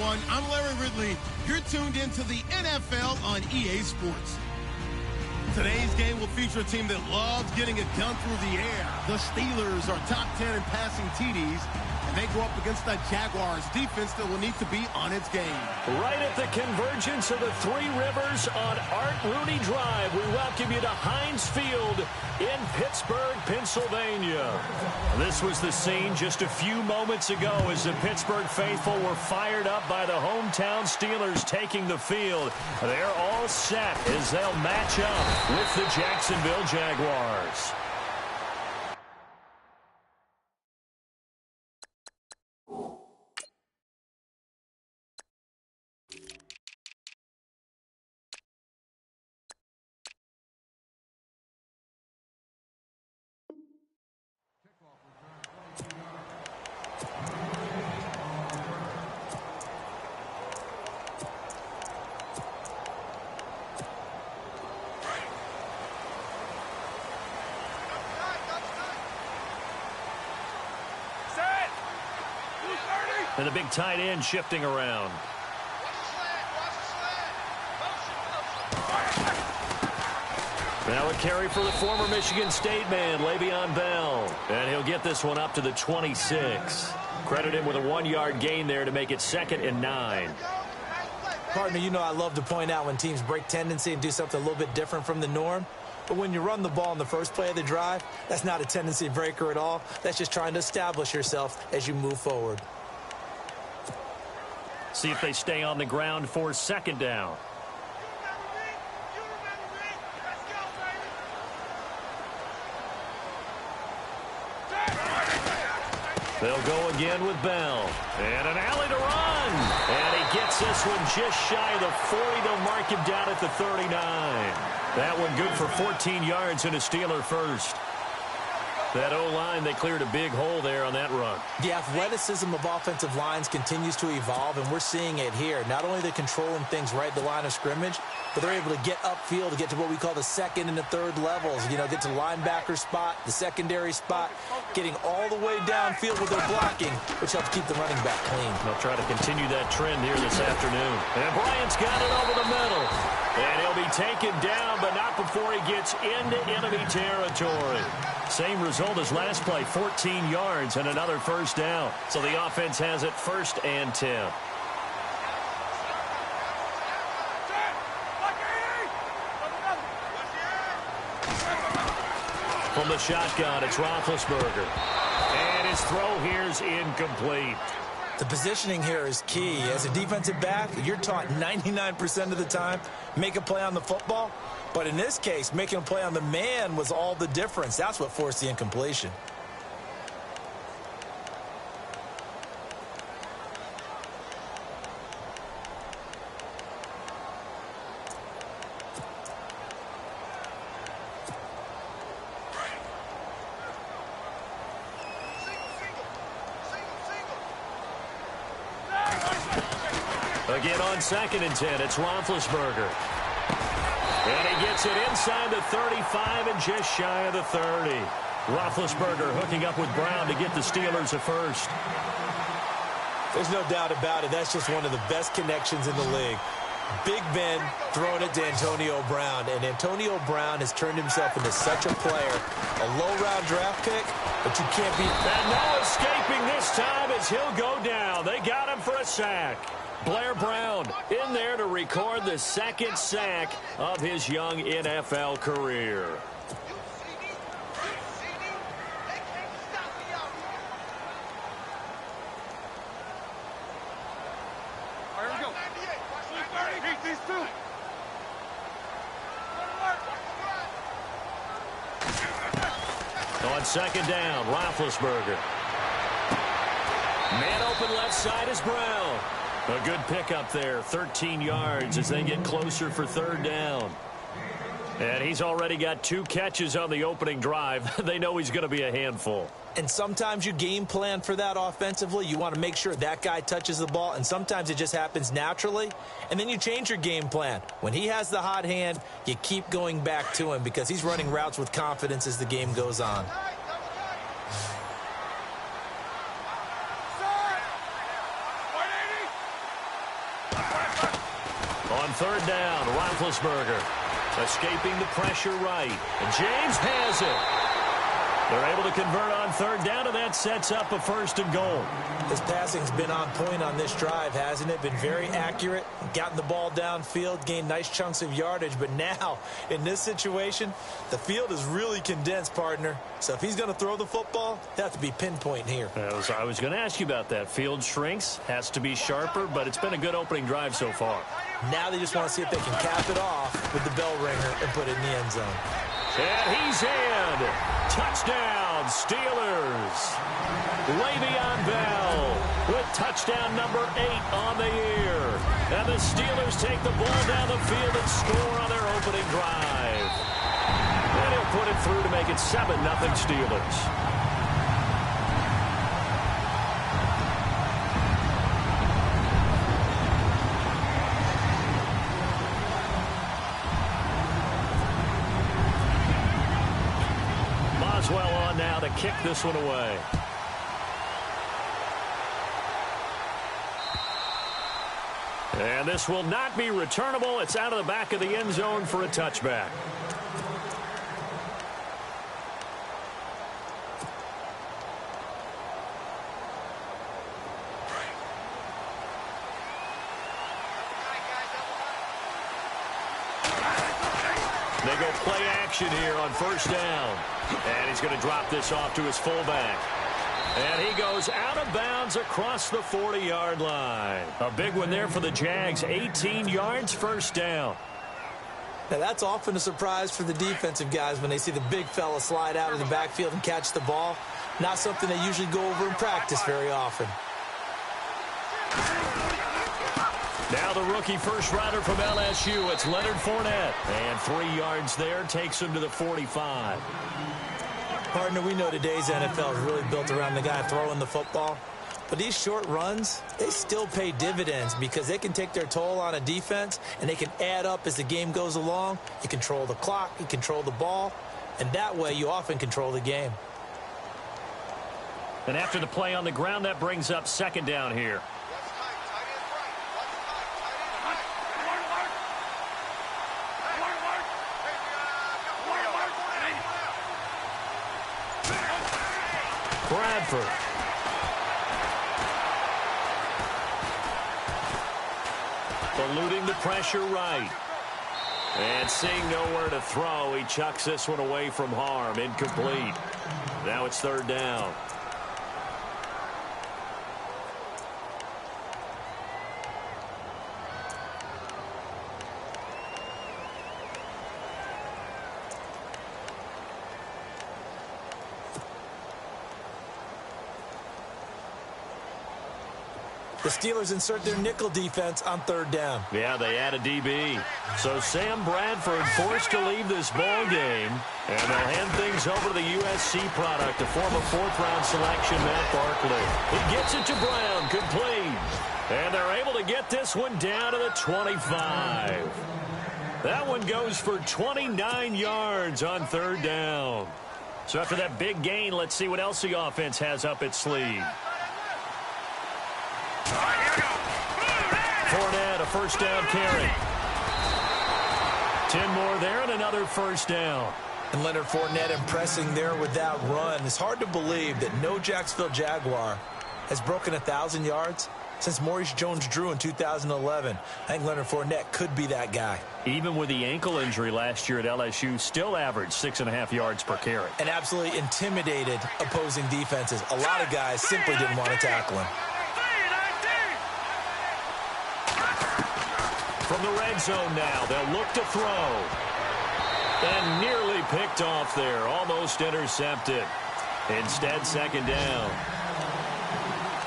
everyone. I'm Larry Ridley. You're tuned into the NFL on EA Sports. Today's game will feature a team that loves getting it done through the air. The Steelers are top 10 in passing TDs, and they go up against the Jaguars defense that will need to be on its game. Right at the convergence of the Three Rivers on Art Rooney Drive, we welcome you to Heinz Field in Pittsburgh, Pennsylvania. This was the scene just a few moments ago as the Pittsburgh faithful were fired up by the hometown Steelers taking the field. They're all set as they'll match up with the Jacksonville Jaguars. And the big tight end shifting around. Now a carry for the former Michigan State man, Le'Veon Bell. And he'll get this one up to the 26. Credit him with a 1-yard gain there to make it 2nd and 9. Partner, you know I love to point out when teams break tendency and do something a little bit different from the norm. But when you run the ball in the first play of the drive, that's not a tendency breaker at all. That's just trying to establish yourself as you move forward. See if they stay on the ground for 2nd down. They'll go again with Bell. And an alley to run. And he gets this one just shy of the 40. They'll mark him down at the 39. That one good for 14 yards and a Steeler first. That O-line, they cleared a big hole there on that run. The athleticism of offensive lines continues to evolve, and we're seeing it here. Not only they're controlling things right at the line of scrimmage, but they're able to get upfield to get to what we call the 2nd and the 3rd levels. You know, get to the linebacker spot, the secondary spot, getting all the way downfield with their blocking, which helps keep the running back clean. They'll try to continue that trend here this afternoon. And Bryant's got it over the middle. And he'll be taken down, but not before he gets into enemy territory. Same result as last play, 14 yards and another first down. So the offense has it 1st and 10. From the shotgun, it's Roethlisberger. And his throw here's incomplete. The positioning here is key. As a defensive back, you're taught 99% of the time, make a play on the football. But in this case, making a play on the man was all the difference. That's what forced the incompletion. Again on 2nd and 10, it's Roethlisberger. And he gets it inside the 35 and just shy of the 30. Roethlisberger hooking up with Brown to get the Steelers a first. There's no doubt about it. That's just one of the best connections in the league. Big Ben throwing it to Antonio Brown. And Antonio Brown has turned himself into such a player. A low-round draft pick, but you can't beat that. And no escaping this time as he'll go down. They got him for a sack. Blair Brown in there to record the 2nd sack of his young NFL career. On 2nd down, Roethlisberger. Man open left side is Brown. A good pickup there, 13 yards as they get closer for 3rd down. And he's already got 2 catches on the opening drive. They know he's going to be a handful. And sometimes you game plan for that offensively. You want to make sure that guy touches the ball, and sometimes it just happens naturally. And then you change your game plan. When he has the hot hand, you keep going back to him because he's running routes with confidence as the game goes on. On third down, Roethlisberger escaping the pressure right. And James has it. They're able to convert on third down, and that sets up a 1st and goal. His passing's been on point on this drive, hasn't it? Been very accurate, gotten the ball downfield, gained nice chunks of yardage. But now, in this situation, the field is really condensed, partner. So if he's going to throw the football, they have to be pinpoint here. I was going to ask you about that. Field shrinks, has to be sharper, but it's been a good opening drive so far. Now they just want to see if they can cap it off with the bell ringer and put it in the end zone. And he's in. Touchdown, Steelers. Le'Veon Bell with touchdown number 8 on the year. And the Steelers take the ball down the field and score on their opening drive. And he'll put it through to make it 7-0 Steelers. Well on now to kick this one away. And this will not be returnable. It's out of the back of the end zone for a touchback. They go play action here on first down. And he's going to drop this off to his fullback. And he goes out of bounds across the 40-yard line. A big one there for the Jags. 18 yards, first down. Now, that's often a surprise for the defensive guys when they see the big fella slide out of the backfield and catch the ball. Not something they usually go over in practice very often. Now the rookie first rounder from LSU, it's Leonard Fournette. And 3 yards there, takes him to the 45. Partner, we know today's NFL is really built around the guy throwing the football. But these short runs, they still pay dividends because they can take their toll on a defense and they can add up as the game goes along. You control the clock, you control the ball, and that way you often control the game. And after the play on the ground, that brings up second down here. Bradford. Eluding the pressure right. And seeing nowhere to throw, he chucks this one away from harm. Incomplete. Now it's third down. The Steelers insert their nickel defense on third down. Yeah, they add a DB. So Sam Bradford forced to leave this ball game. And they'll hand things over to the USC product, a former fourth-round selection, Matt Barkley. He gets it to Brown, complete. And they're able to get this one down to the 25. That one goes for 29 yards on third down. So after that big gain, let's see what else the offense has up its sleeve. Fournette, a first down carry. 10 more there and another first down. And Leonard Fournette impressing there with that run. It's hard to believe that no Jacksonville Jaguar has broken 1,000 yards since Maurice Jones-Drew in 2011. I think Leonard Fournette could be that guy. Even with the ankle injury last year at LSU, still averaged 6.5 yards per carry. And absolutely intimidated opposing defenses. A lot of guys simply didn't want to tackle him. From the red zone now, they'll look to throw. And nearly picked off there, almost intercepted. Instead, second down.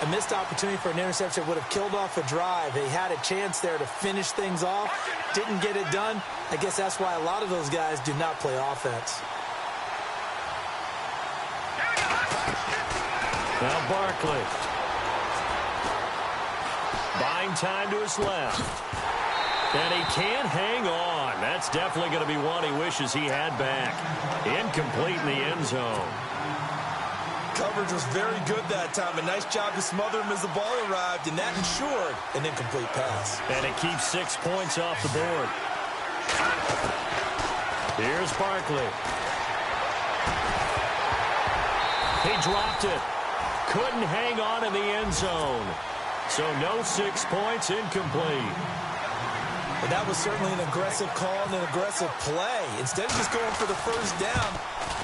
A missed opportunity for an interception would have killed off a drive. They had a chance there to finish things off. Didn't get it done. I guess that's why a lot of those guys do not play offense. Now Barkley. Buying time to his left. And he can't hang on. That's definitely going to be one he wishes he had back. Incomplete in the end zone. coverage was very good that time. A nice job to smother him as the ball arrived, and that ensured an incomplete pass. And it keeps 6 points off the board. Here's Barkley. He dropped it. Couldn't hang on in the end zone. So no 6 points, incomplete. But that was certainly an aggressive call and an aggressive play. Instead of just going for the first down,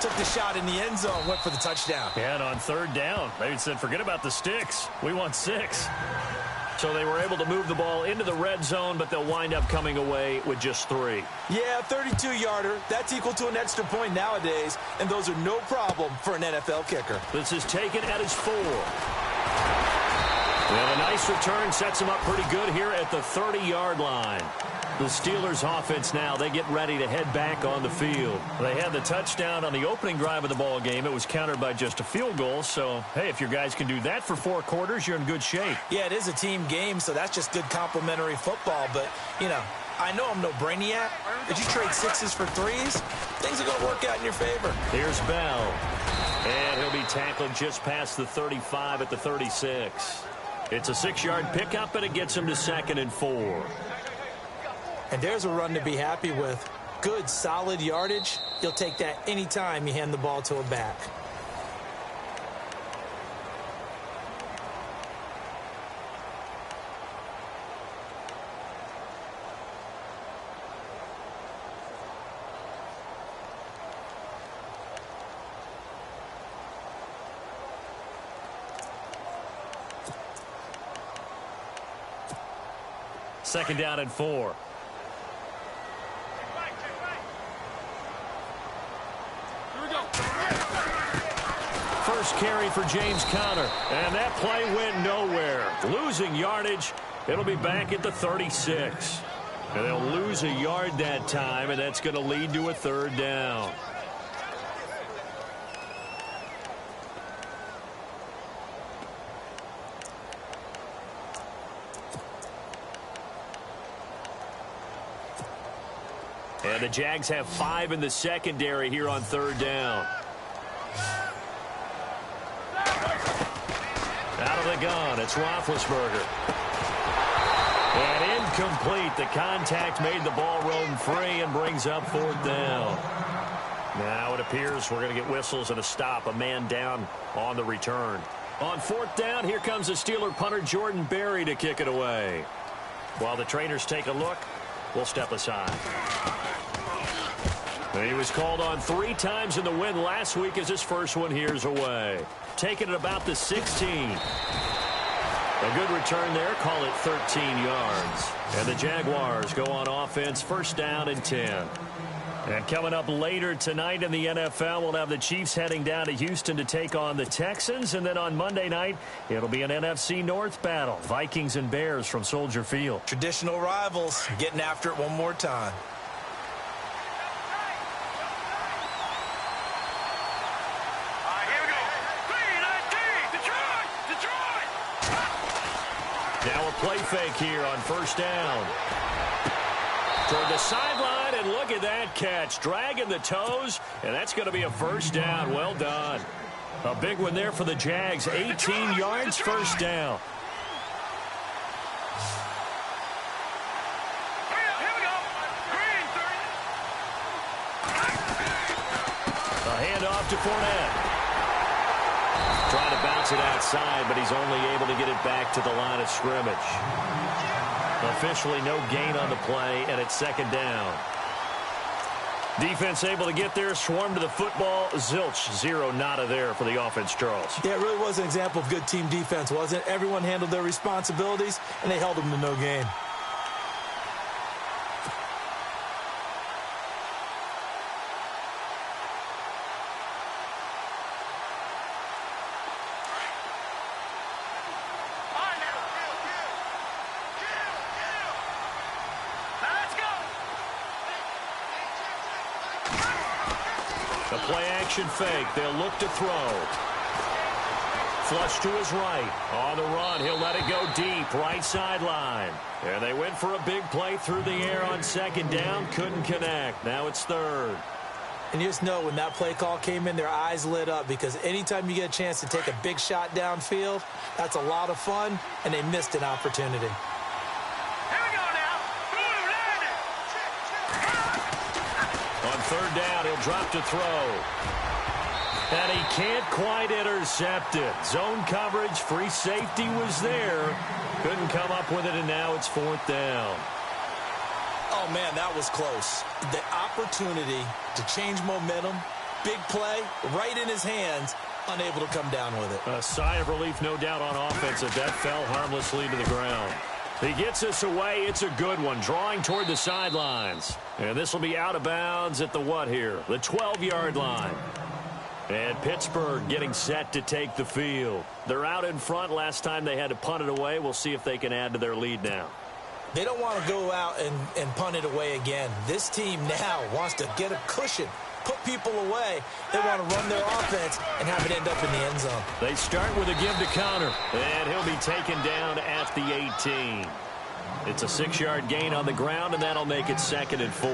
took the shot in the end zone, went for the touchdown. Yeah, and on third down, they said, forget about the sticks. We want 6. So they were able to move the ball into the red zone, but they'll wind up coming away with just 3. Yeah, 32-yarder. That's equal to an extra point nowadays, and those are no problem for an NFL kicker. This is taken at his 4. And a nice return sets him up pretty good here at the 30-yard line. The Steelers offense now, they get ready to head back on the field. They had the touchdown on the opening drive of the ball game. It was countered by just a field goal. So, hey, if your guys can do that for 4 quarters, you're in good shape. Yeah, it is a team game, so that's just good complimentary football. But, you know, I know I'm no brainiac. If you trade 6s for 3s, things are going to work out in your favor. Here's Bell. And he'll be tackled just past the 35 at the 36. It's a 6-yard pickup, and it gets him to 2nd and 4. And there's a run to be happy with. Good, solid yardage. You'll take that anytime you hand the ball to a back. Second down and 4. First carry for James Conner. And that play went nowhere. Losing yardage. It'll be back at the 36. And they'll lose a yard that time, and that's going to lead to a 3rd down. And the Jags have 5 in the secondary here on 3rd down. Out of the gun, it's Roethlisberger. And incomplete. The contact made the ball roam free and brings up 4th down. Now it appears we're going to get whistles and a stop. A man down on the return. On 4th down, here comes the Steeler punter Jordan Berry to kick it away. While the trainers take a look, we'll step aside. He was called on 3 times in the win last week as his first one here's away. Taking it about the 16. A good return there. Call it 13 yards. And the Jaguars go on offense, 1st down and 10. And coming up later tonight in the NFL, we'll have the Chiefs heading down to Houston to take on the Texans. And then on Monday night, it'll be an NFC North battle. Vikings and Bears from Soldier Field. Traditional rivals getting after it one more time. Now a play fake here on 1st down. Toward the sideline, and look at that catch. Dragging the toes, and that's going to be a 1st down. Well done. A big one there for the Jags. 18 yards, 1st down. A handoff to Fournette. Trying to bounce it outside, but he's only able to get it back to the line of scrimmage. Officially no gain on the play, and it's 2nd down. Defense able to get there, swarm to the football. Zilch, 0 nada there for the offense, Charles. Yeah, it really was an example of good team defense, wasn't it? Everyone handled their responsibilities, and they held them to no gain. The play-action fake. They'll look to throw. Flush to his right. On the run, he'll let it go deep. Right sideline. And they went for a big play through the air on 2nd down. Couldn't connect. Now it's 3rd. And you just know when that play call came in, their eyes lit up, because anytime you get a chance to take a big shot downfield, that's a lot of fun, and they missed an opportunity. On third down, he'll drop to throw. And he can't quite intercept it. Zone coverage, free safety was there. Couldn't come up with it, and now it's fourth down. Oh, man, that was close. The opportunity to change momentum, big play, right in his hands, unable to come down with it. A sigh of relief, no doubt, on offense as that fell harmlessly to the ground. He gets us away. It's a good one, drawing toward the sidelines. And this will be out of bounds at the what here? The 12-yard line. And Pittsburgh getting set to take the field. They're out in front. Last time they had to punt it away. We'll see if they can add to their lead now. They don't want to go out and punt it away again. This team now wants to get a cushion, put people away. They want to run their offense and have it end up in the end zone. They start with a give to Connor, and he'll be taken down at the 18. It's a 6-yard gain on the ground, and that'll make it 2nd and 4.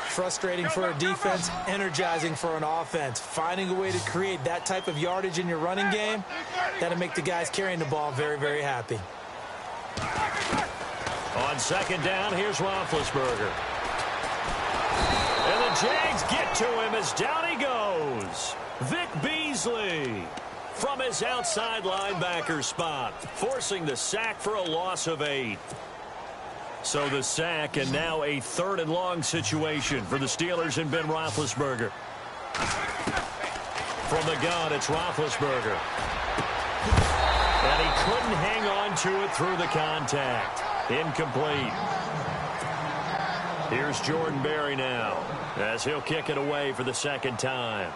Frustrating for a defense, energizing for an offense. Finding a way to create that type of yardage in your running game, that'll make the guys carrying the ball very, very happy. On 2nd down, here's Roethlisberger. And the Jags get to him as down he goes. Vic Beasley from his outside linebacker spot, forcing the sack for a loss of 8. So the sack, and now a 3rd and long situation for the Steelers and Ben Roethlisberger. From the gun, it's Roethlisberger. And he couldn't hang on to it through the contact. Incomplete. Here's Jordan Berry now, as he'll kick it away for the 2nd time.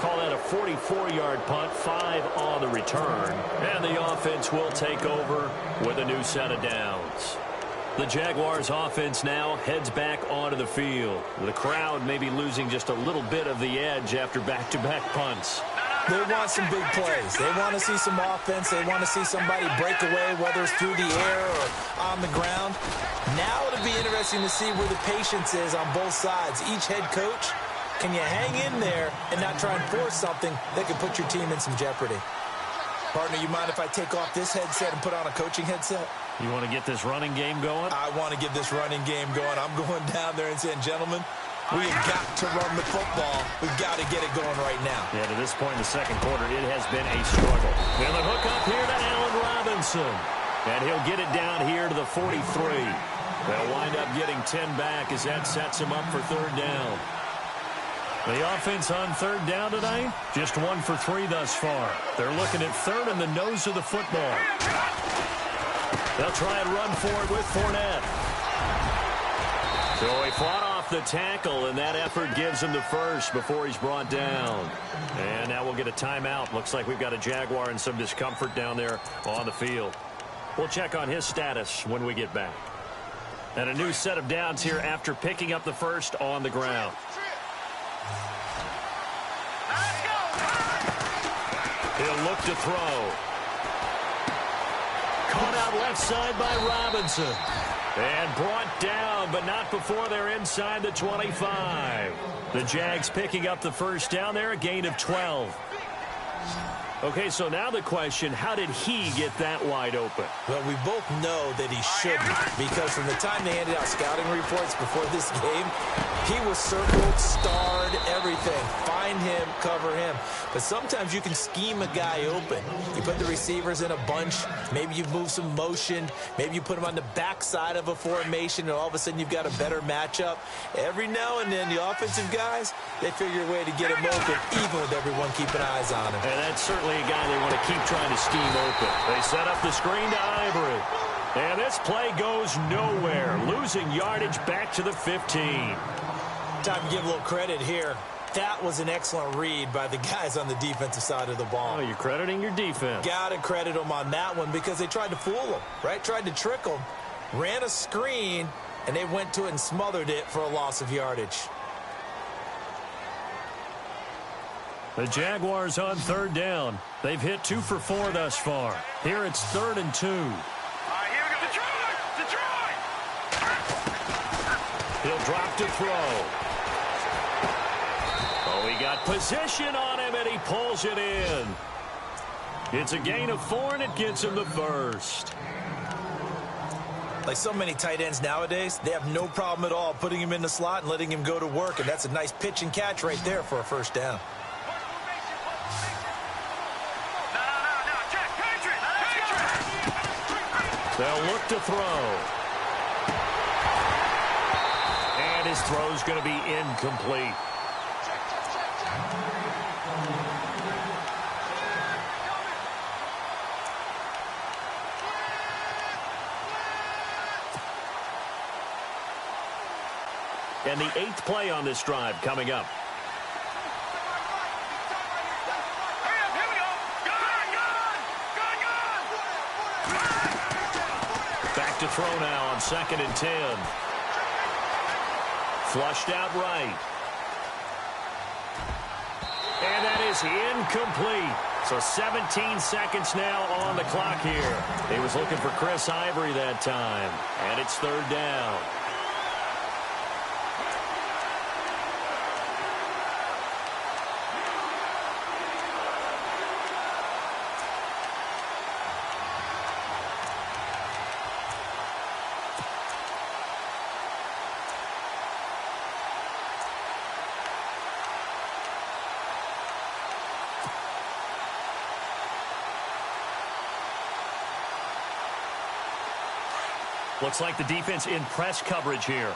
Call that a 44-yard punt, 5 on the return. And the offense will take over with a new set of downs. The Jaguars offense now heads back onto the field. The crowd may be losing just a little bit of the edge after back-to-back punts. They want some big plays. They want to see some offense. They want to see somebody break away, whether it's through the air or on the ground. Now it'll be interesting to see where the patience is on both sides. Each head coach, can you hang in there and not try and force something that could put your team in some jeopardy? Partner, you mind if I take off this headset and put on a coaching headset? You want to get this running game going? I want to get this running game going. I'm going down there and saying, gentlemen, we have got to run the football. We've got to get it going right now. Yeah, to this point in the 2nd quarter, it has been a struggle. And the hook up here to Allen Robinson. And he'll get it down here to the 43. They'll wind up getting 10 back as that sets him up for 3rd down. The offense on 3rd down tonight, just 1 for 3 thus far. They're looking at 3rd in the nose of the football. They'll try and run for it with Fournette. So he fought off the tackle, and that effort gives him the first before he's brought down. And now we'll get a timeout. Looks like we've got a Jaguar in some discomfort down there on the field. We'll check on his status when we get back. And a new set of downs here after picking up the first on the ground. He'll look to throw. Caught out left side by Robinson. And brought down, but not before they're inside the 25. The Jags picking up the first down there, a gain of 12. Okay, so now the question, how did he get that wide open? Well, we both know that he shouldn't, because from the time they handed out scouting reports before this game, he was circled, starred, everything. Find him, cover him. But sometimes you can scheme a guy open. You put the receivers in a bunch. Maybe you move some motion. Maybe you put them on the backside of a formation, and all of a sudden you've got a better matchup. Every now and then, the offensive guys, they figure a way to get him open, even with everyone keeping eyes on him. And that's certainly a guy they want to keep trying to scheme open. They set up the screen to Ivory. And this play goes nowhere. Losing yardage back to the 15. Time to give a little credit here. That was an excellent read by the guys on the defensive side of the ball. Oh, you're crediting your defense. Got to credit them on that one because they tried to fool them, right? Tried to trick them. Ran a screen, and they went to it and smothered it for a loss of yardage. The Jaguars on third down. They've hit 2 for 4 thus far. Here it's 3rd and 2. All right, here we go. Detroit! He'll drop to throw. Oh, he got position on him, and he pulls it in. It's a gain of 4, and it gets him the first. Like so many tight ends nowadays, they have no problem at all putting him in the slot and letting him go to work, and that's a nice pitch and catch right there for a first down. They'll look to throw. And his throw's going to be incomplete. And the 8th play on this drive coming up. Back to throw now on 2nd and 10. Flushed out right. And that is incomplete. So 17 seconds now on the clock here. He was looking for Chris Ivory that time. And it's 3rd down. Looks like the defense in press coverage here.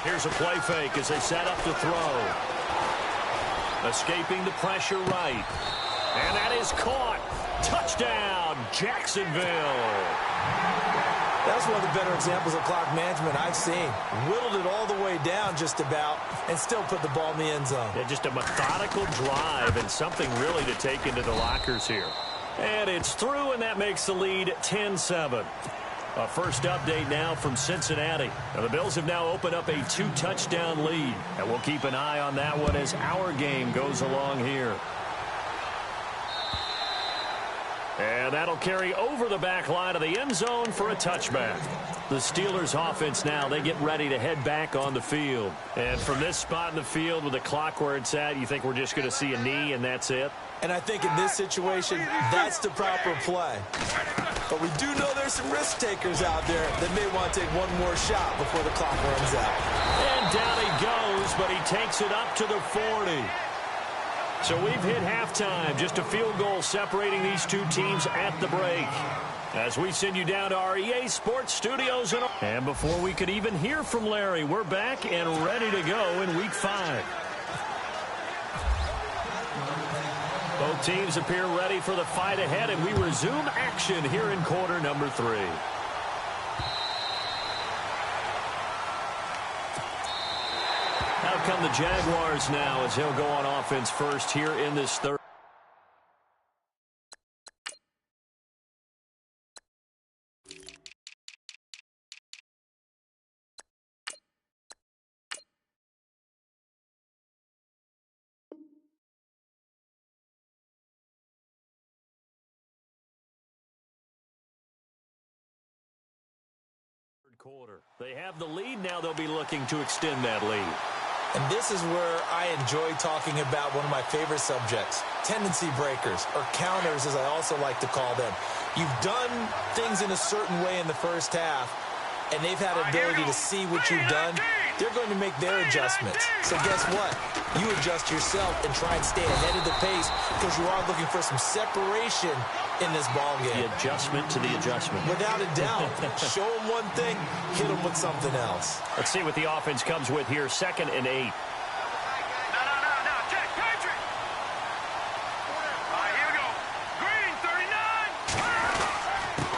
Here's a play fake as they set up to throw. Escaping the pressure right. And that is caught. Touchdown, Jacksonville. That's one of the better examples of clock management I've seen. Whittled it all the way down just about and still put the ball in the end zone. Yeah, just a methodical drive and something really to take into the lockers here. And it's through, and that makes the lead 10-7. A first update now from Cincinnati. Now, the Bills have now opened up a 2-touchdown lead, and we'll keep an eye on that one as our game goes along here. And that'll carry over the back line of the end zone for a touchback. The Steelers offense now, they get ready to head back on the field. And from this spot in the field with the clock where it's at, you think we're just going to see a knee and that's it? And I think in this situation, that's the proper play. But we do know there's some risk takers out there that may want to take one more shot before the clock runs out. And down he goes, but he takes it up to the 40. So we've hit halftime. Just a field goal separating these two teams at the break. As we send you down to our EA Sports Studios. And before we could even hear from Larry, we're back and ready to go in Week 5. Both teams appear ready for the fight ahead, and we resume action here in quarter number 3. Out come the Jaguars now as he'll go on offense first here in this third. Quarter. They have the lead now. They'll be looking to extend that lead. And this is where I enjoy talking about one of my favorite subjects, tendency breakers, or counters as I also like to call them. You've done things in a certain way in the first half, and they've had ability to see what you've done. They're going to make their adjustments. So guess what? You adjust yourself and try and stay ahead of the pace because you are looking for some separation in this ball game. The adjustment to the adjustment. Without a doubt. Show them one thing, hit them with something else. Let's see what the offense comes with here. 2nd and 8.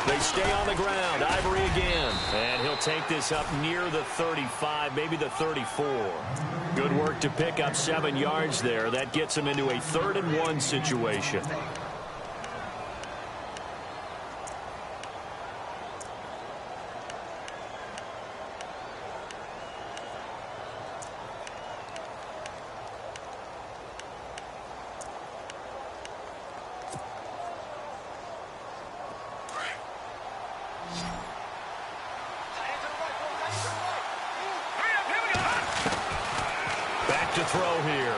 They stay on the ground. Ivory again. And he'll take this up near the 35, maybe the 34. Good work to pick up 7 yards there. That gets him into a 3rd and 1 situation. throw here.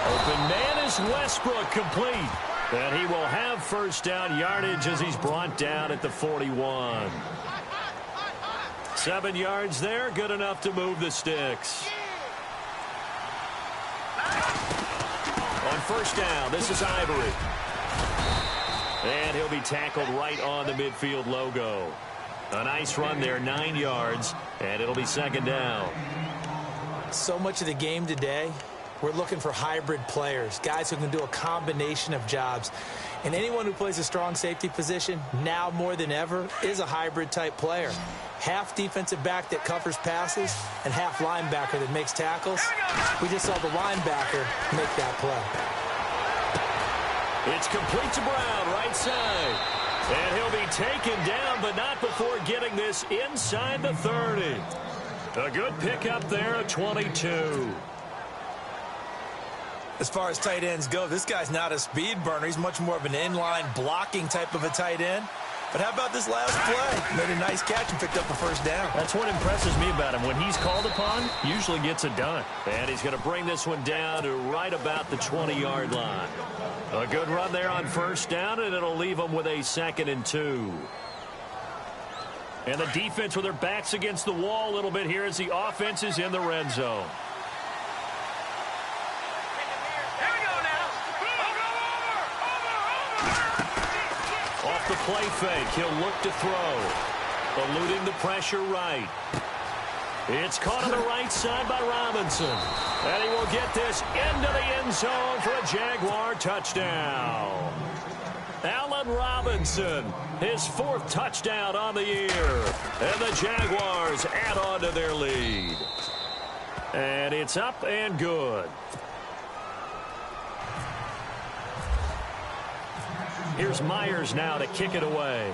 Open man is Westbrook, complete. And he will have first down yardage as he's brought down at the 41. 7 yards there, good enough to move the sticks. On first down, this is Ivory. And he'll be tackled right on the midfield logo. A nice run there, 9 yards, and it'll be second down. So much of the game today, we're looking for hybrid players, guys who can do a combination of jobs. And anyone who plays a strong safety position, now more than ever, is a hybrid-type player. Half defensive back that covers passes and half linebacker that makes tackles. We just saw the linebacker make that play. It's complete to Brown, right side. And he'll be taken down, but not before getting this inside the 30. A good pickup there at 22. As far as tight ends go, this guy's not a speed burner. He's much more of an inline blocking type of a tight end. But how about this last play? Made a nice catch and picked up a first down. That's what impresses me about him. When he's called upon, usually gets it done. And he's going to bring this one down to right about the 20-yard line. A good run there on first down, and it'll leave him with a 2nd and 2. And the defense with their backs against the wall a little bit here as the offense is in the red zone. Off the play fake, he'll look to throw. Eluding the pressure right. It's caught on the right side by Robinson. And he will get this into the end zone for a Jaguar touchdown. Allen Robinson, his 4th touchdown on the year. And the Jaguars add on to their lead. And it's up and good. Here's Myers now to kick it away.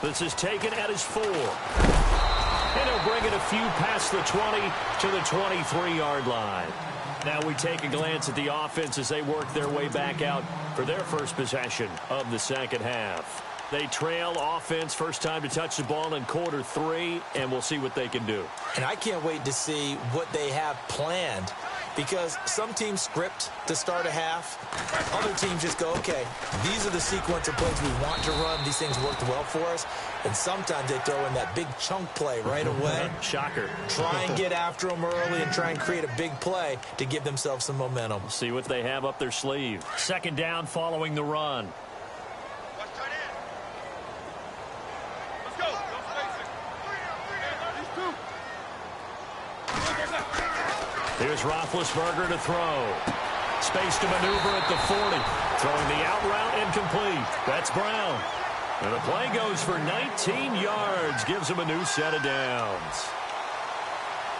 This is taken at his 4. And he'll bring it a few past the 20 to the 23-yard line. Now we take a glance at the offense as they work their way back out for their first possession of the second half. They trail offense, first time to touch the ball in quarter 3, and we'll see what they can do. And I can't wait to see what they have planned, because some teams script to start a half. Other teams just go, okay, these are the sequence of plays we want to run. These things worked well for us. And sometimes they throw in that big chunk play right away. Shocker. Try and get after them early and try and create a big play to give themselves some momentum. See what they have up their sleeve. Second down following the run. Here's Roethlisberger to throw. Space to maneuver at the 40. Throwing the out route incomplete. That's Brown. And the play goes for 19 yards. Gives him a new set of downs.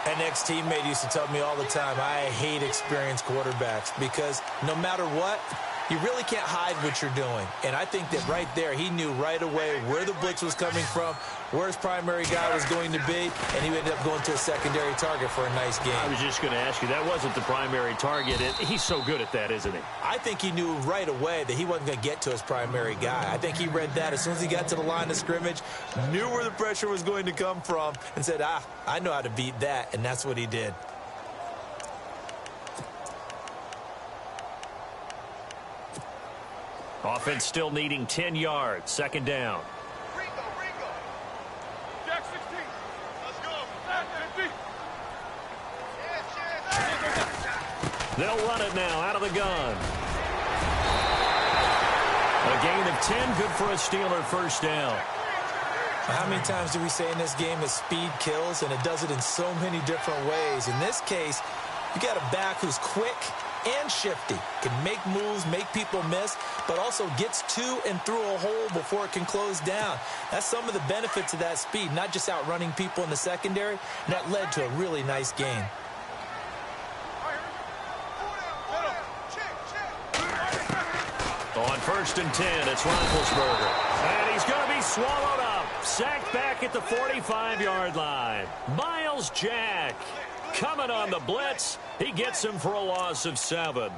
An ex-teammate used to tell me all the time, I hate experienced quarterbacks because no matter what, you really can't hide what you're doing. And I think that right there, he knew right away where the blitz was coming from, where his primary guy was going to be, and he ended up going to a secondary target for a nice game. I was just going to ask you, that wasn't the primary target. He's so good at that, isn't he? I think he knew right away that he wasn't going to get to his primary guy. I think he read that as soon as he got to the line of scrimmage, knew where the pressure was going to come from, and said, I know how to beat that, and that's what he did. Offense still needing 10 yards. Second down. Jack 16. Let's go. 50. They'll run it now out of the gun. A gain of 10, good for a Steeler first down. How many times do we say in this game that speed kills, and it does it in so many different ways? In this case, you got a back who's quick and shifty, can make moves, make people miss, but also gets to and through a hole before it can close down. That's some of the benefits of that speed, not just outrunning people in the secondary, and that led to a really nice game. On first and 10, it's Roethlisberger. And he's going to be swallowed up. Sacked back at the 45-yard line. Miles Jack coming on the blitz. He gets him for a loss of 7.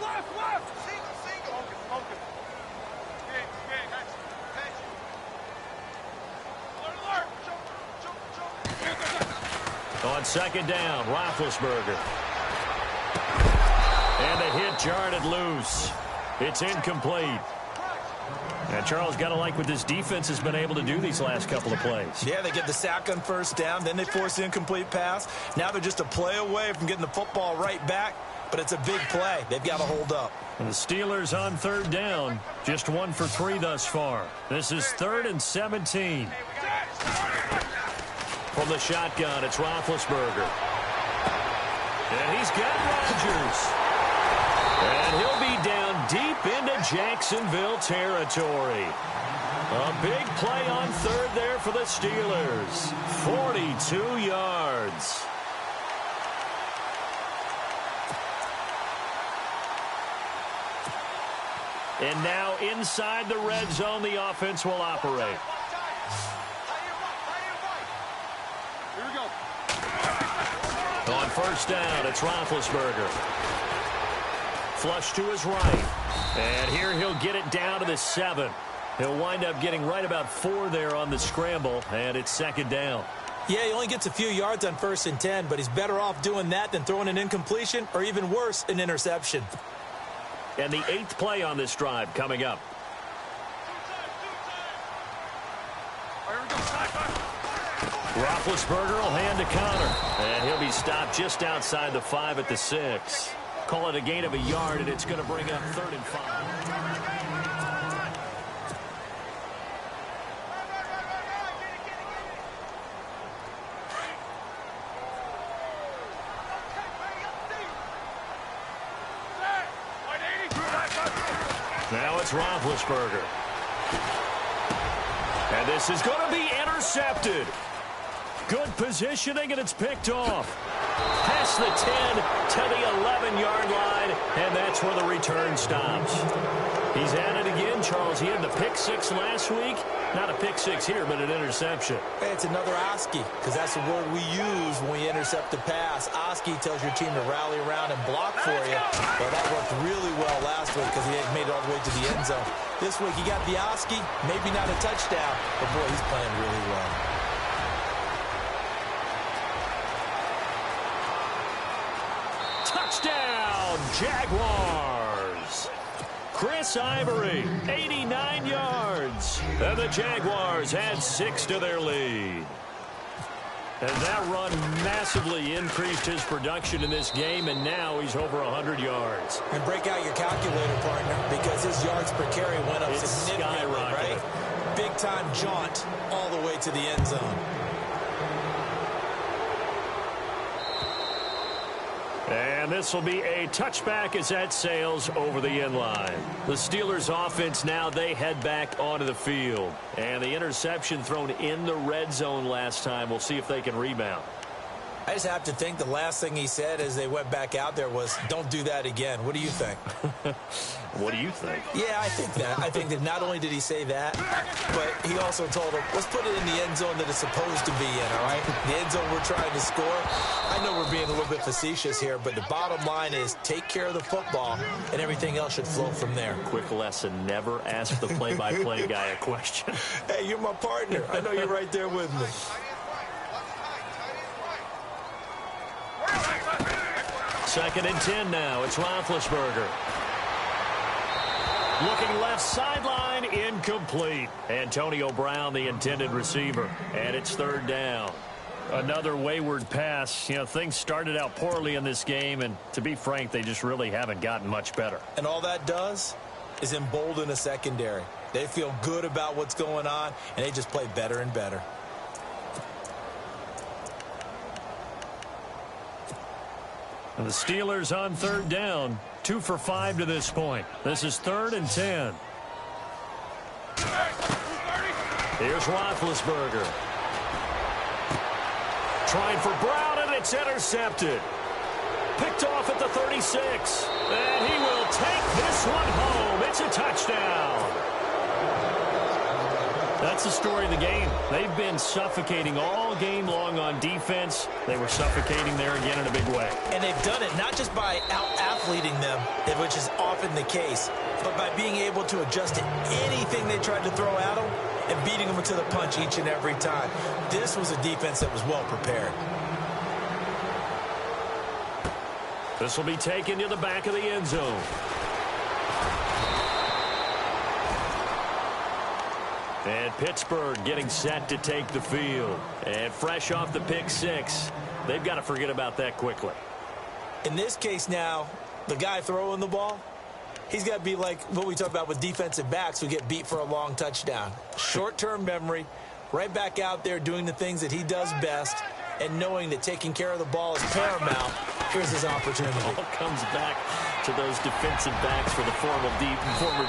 Left. Single. Focus. Game. Catch. Alert. Jump. On second down, Roethlisberger. And the hit jarred it loose. It's incomplete. And Charles, got to like what this defense has been able to do these last couple of plays. Yeah, they get the sack on first down, then they force the incomplete pass. Now they're just a play away from getting the football right back, but it's a big play. They've got to hold up. And the Steelers on third down, just 1 for 3 thus far. This is 3rd and 17. From the shotgun, it's Roethlisberger. And he's got Rodgers. And he'll be down deep into Jacksonville territory. A big play on third there for the Steelers. 42 yards. And now inside the red zone, the offense will operate. Here we go. On first down, it's Roethlisberger. Flush to his right. And here he'll get it down to the 7. He'll wind up getting right about 4 there on the scramble, and it's second down. Yeah, he only gets a few yards on 1st and 10, but he's better off doing that than throwing an incompletion or even worse, an interception. And the 8th play on this drive coming up. Roethlisberger will hand to Connor. And he'll be stopped just outside the 5 at the 6. Call it a gain of a yard, and it's going to bring up 3rd and 5. Now it's Roethlisberger. And this is going to be intercepted. Good positioning, and it's picked off. Past the 10 to the 11-yard line, and that's where the return stops. He's at it again, Charles. He had the pick 6 last week. Not a pick 6 here, but an interception. Hey, it's another Oski, because that's the word we use when we intercept a pass. Oski tells your team to rally around and block for you. Well, that worked really well last week because he had made it all the way to the end zone. This week, he got the Oski, maybe not a touchdown, but boy, he's playing really well. Touchdown, Jaguars. Chris Ivory, 89 yards. And the Jaguars add 6 to their lead. And that run massively increased his production in this game, and now he's over 100 yards. And break out your calculator, partner, because his yards per carry went up significantly, right? Big-time jaunt all the way to the end zone. And this will be a touchback as that sails over the end line. The Steelers offense now, they head back onto the field. And the interception thrown in the red zone last time. We'll see if they can rebound. I just have to think the last thing he said as they went back out there was, don't do that again. What do you think? What do you think? Yeah, I think that. I think that not only did he say that, but he also told them, let's put it in the end zone that it's supposed to be in, all right? The end zone we're trying to score. I know we're being a little bit facetious here, but the bottom line is take care of the football, and everything else should flow from there. Quick lesson, never ask the play-by-play guy a question. Hey, you're my partner. I know you're right there with me. Second and 10 now. It's Roethlisberger. Looking left sideline, incomplete. Antonio Brown, the intended receiver. And it's third down. Another wayward pass. You know, things started out poorly in this game, and to be frank, they just really haven't gotten much better. And all that does is embolden a secondary. They feel good about what's going on, and they just play better and better. And the Steelers on third down, 2 for 5 to this point. This is 3rd and 10. Here's Roethlisberger. Trying for Brown, and it's intercepted. Picked off at the 36. And he will take this one home. It's a touchdown. That's the story of the game. They've been suffocating all game long on defense. They were suffocating there again in a big way. And they've done it not just by out-athleting out-athleting them, which is often the case, but by being able to adjust to anything they tried to throw at them and beating them to the punch each and every time. This was a defense that was well prepared. This will be taken to the back of the end zone. And Pittsburgh getting set to take the field. And fresh off the pick six, they've got to forget about that quickly. In this case now, the guy throwing the ball, he's got to be like what we talk about with defensive backs who get beat for a long touchdown. Short-term memory, right back out there doing the things that he does best, and knowing that taking care of the ball is paramount. Here's his opportunity. It all comes back to those defensive backs for the former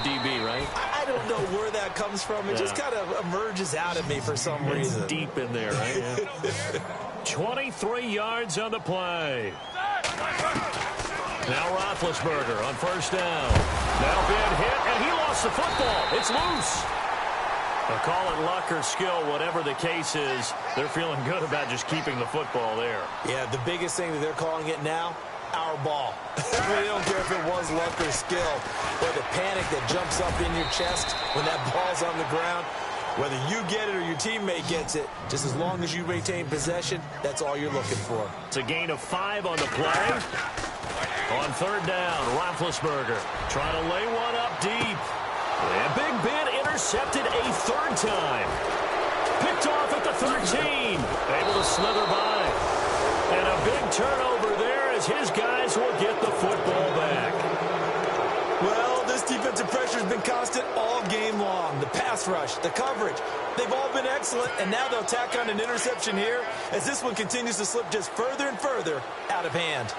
DB, right? I don't know where that comes from. It just kind of emerges out of me for some reason. It's deep in there, right? Yeah. 23 yards on the play. Now Roethlisberger on first down. Now been hit, and he lost the football. It's loose. They'll call it luck or skill, whatever the case is. They're feeling good about just keeping the football there. Yeah, the biggest thing that they're calling it now, our ball. They don't care if it was luck or skill, or the panic that jumps up in your chest when that ball's on the ground. Whether you get it or your teammate gets it, just as long as you retain possession, that's all you're looking for. It's a gain of 5 on the play. On third down, Roethlisberger trying to lay one up deep. And Big Ben intercepted a third time. Picked off at the 13. Able to slither by. And a big turnover there as his guys will get the football back. Well, this defensive pressure has been constant all game long. The pass rush, the coverage, they've all been excellent, and now they'll tack on an interception here as this one continues to slip just further and further out of hand.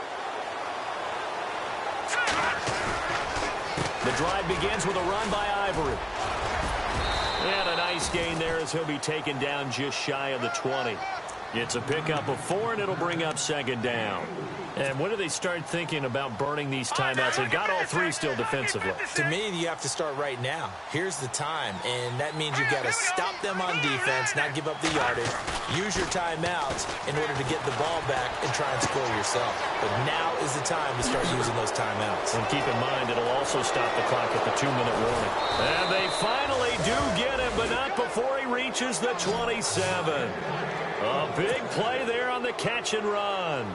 The drive begins with a run by Ivory. And a nice gain there as he'll be taken down just shy of the 20. It's a pickup of 4, and it'll bring up second down. And when do they start thinking about burning these timeouts? They've got all 3 still defensively. To me, you have to start right now. Here's the time, and that means you've got to stop them on defense, not give up the yardage, use your timeouts in order to get the ball back and try and score yourself. But now is the time to start using those timeouts. And keep in mind, it'll also stop the clock at the 2-minute warning. And they finally do get him, but not before he reaches the 27. A big play there on the catch and run.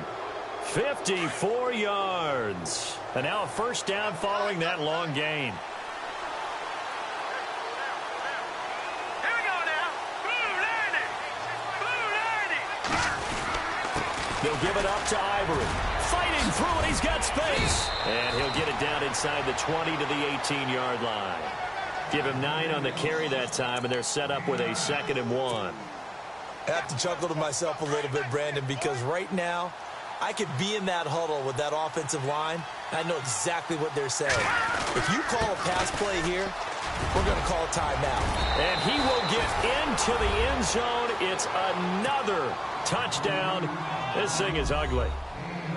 54 yards. And now a first down following that long gain. Here we go now. They'll give it up to Ivory. Fighting through it, he's got space. And he'll get it down inside the 20 to the 18-yard line. Give him 9 on the carry that time, and they're set up with a 2nd and 1. I have to chuckle to myself a little bit, Brandon, because right now, I could be in that huddle with that offensive line, and I know exactly what they're saying. If you call a pass play here, we're going to call a timeout. And he will get into the end zone. It's another touchdown. This thing is ugly.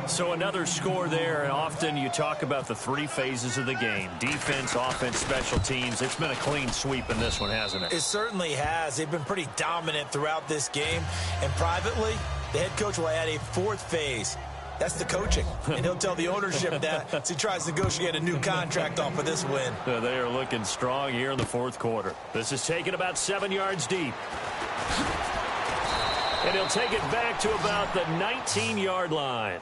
So another score there, and often you talk about the 3 phases of the game. Defense, offense, special teams. It's been a clean sweep in this one, hasn't it? It certainly has. They've been pretty dominant throughout this game. And privately, the head coach will add a 4th phase. That's the coaching. And he'll tell the ownership that as he tries to negotiate a new contract off of this win. They are looking strong here in the 4th quarter. This is taken about 7 yards deep. And he'll take it back to about the 19-yard line.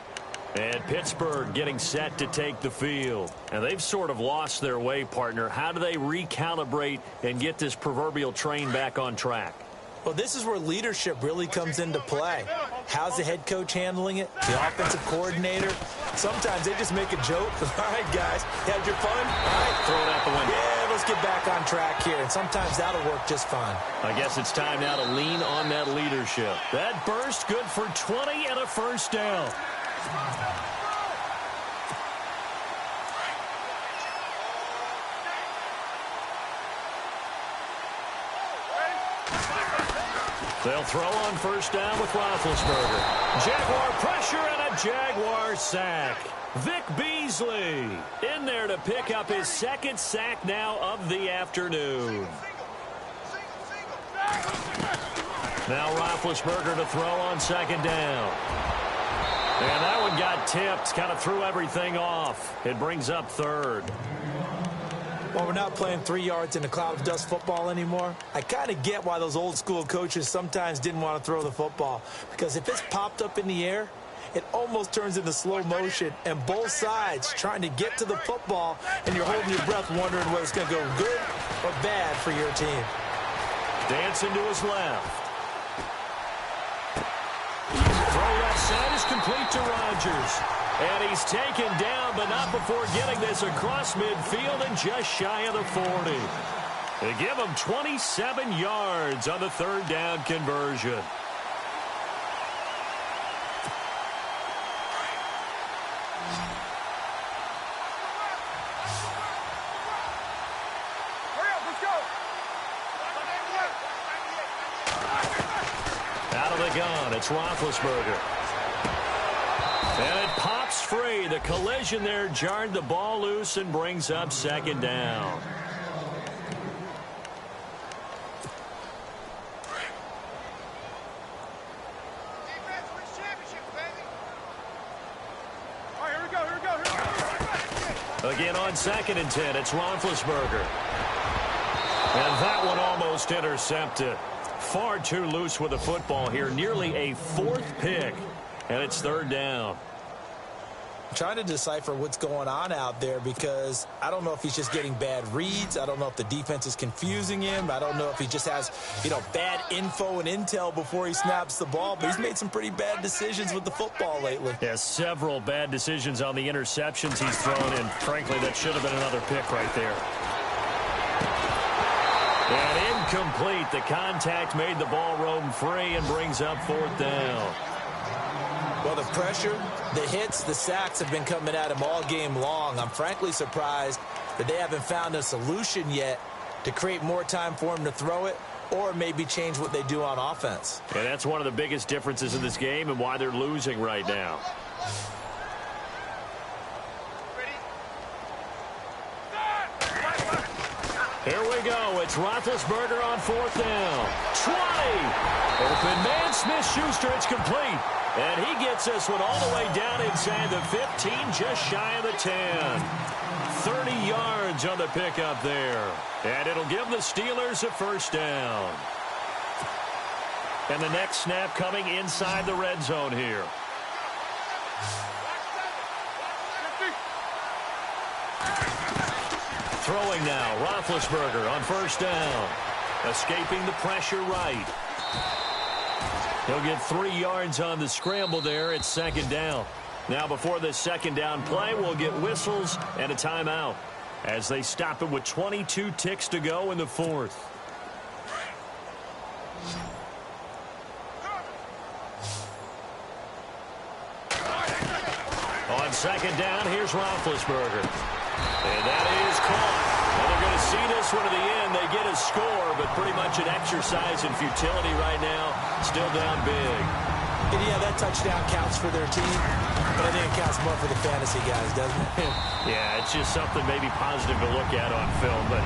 And Pittsburgh getting set to take the field. And they've sort of lost their way, partner. How do they recalibrate and get this proverbial train back on track? Well, this is where leadership really comes into play. How's the head coach handling it? The offensive coordinator? Sometimes they just make a joke. All right, guys, had your fun? All right, throw it out the window. Yeah, let's get back on track here. And sometimes that'll work just fine. I guess it's time now to lean on that leadership. That burst good for 20 and a first down. They'll throw on first down with Roethlisberger. Jaguar pressure and a Jaguar sack. Vic Beasley in there to pick up his 2nd sack now of the afternoon. Now Roethlisberger to throw on 2nd down. And that one got tipped, kind of threw everything off. It brings up third. Well, we're not playing 3 yards in a cloud of dust football anymore. I kind of get why those old school coaches sometimes didn't want to throw the football. Because if it's popped up in the air, it almost turns into slow motion. And both sides trying to get to the football, and you're holding your breath wondering whether it's going to go good or bad for your team. Dancing to his left. Throw left side is complete to Rodgers. And he's taken down, but not before getting this across midfield and just shy of the 40. They give him 27 yards on the third down conversion. Out of the gun, it's Roethlisberger. And it pops free. The collision there jarred the ball loose and brings up second down. Again on 2nd and 10, it's Roethlisberger. And that one almost intercepted. Far too loose with the football here. Nearly a 4th pick. And it's third down. I'm trying to decipher what's going on out there because I don't know if he's just getting bad reads. I don't know if the defense is confusing him. I don't know if he just has, bad info and intel before he snaps the ball. But he's made some pretty bad decisions with the football lately. Yeah, several bad decisions on the interceptions he's thrown. And frankly, that should have been another pick right there. And incomplete. The contact made the ball roam free and brings up 4th down. Well, the pressure, the hits, the sacks have been coming at him all game long. I'm frankly surprised that they haven't found a solution yet to create more time for him to throw it or maybe change what they do on offense. And that's one of the biggest differences in this game and why they're losing right now. Here we go. It's Roethlisberger on 4th down. 20. Open man, Smith-Schuster. It's complete. And he gets this one all the way down inside the 15, just shy of the 10. 30 yards on the pickup there. And it'll give the Steelers a first down. And the next snap coming inside the red zone here. Throwing now, Roethlisberger on 1st down. Escaping the pressure right. He'll get 3 yards on the scramble there. It's 2nd down. Now before this 2nd down play, we'll get whistles and a timeout as they stop it with 22 ticks to go in the 4th. On 2nd down, here's Roethlisberger. And that is caught. Well, they're going to see this one to the end. They get a score, but pretty much an exercise in futility right now. Still down big. And yeah, that touchdown counts for their team, but I think it counts more for the fantasy guys, doesn't it? Yeah, it's just something maybe positive to look at on film, but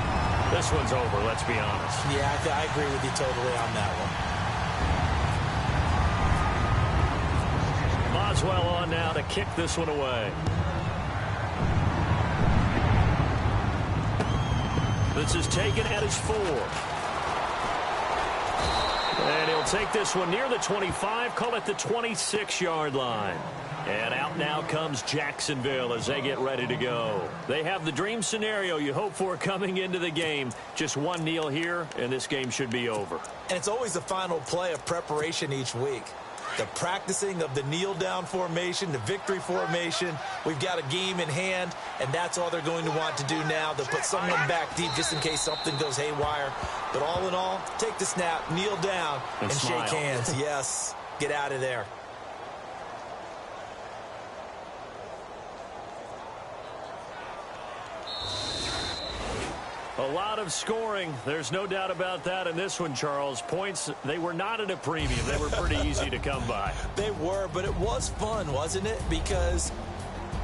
this one's over, let's be honest. Yeah, I agree with you totally on that one. Boswell on now to kick this one away. This is taken at his 4. And he'll take this one near the 25, call it the 26-yard line. And out now comes Jacksonville as they get ready to go. They have the dream scenario you hope for coming into the game. Just one kneel here, and this game should be over. And it's always the final play of preparation each week. The practicing of the kneel-down formation, the victory formation. We've got a game in hand, and that's all they're going to want to do now. They'll put someone back deep just in case something goes haywire. But all in all, take the snap, kneel down, and shake hands. Yes, get out of there. A lot of scoring. There's no doubt about that in this one, Charles. Points, they were not at a premium. They were pretty easy to come by. They were, but it was fun, wasn't it? Because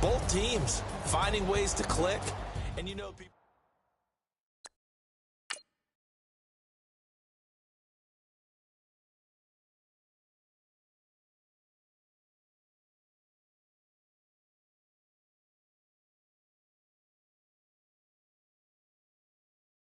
both teams finding ways to click. And you know, people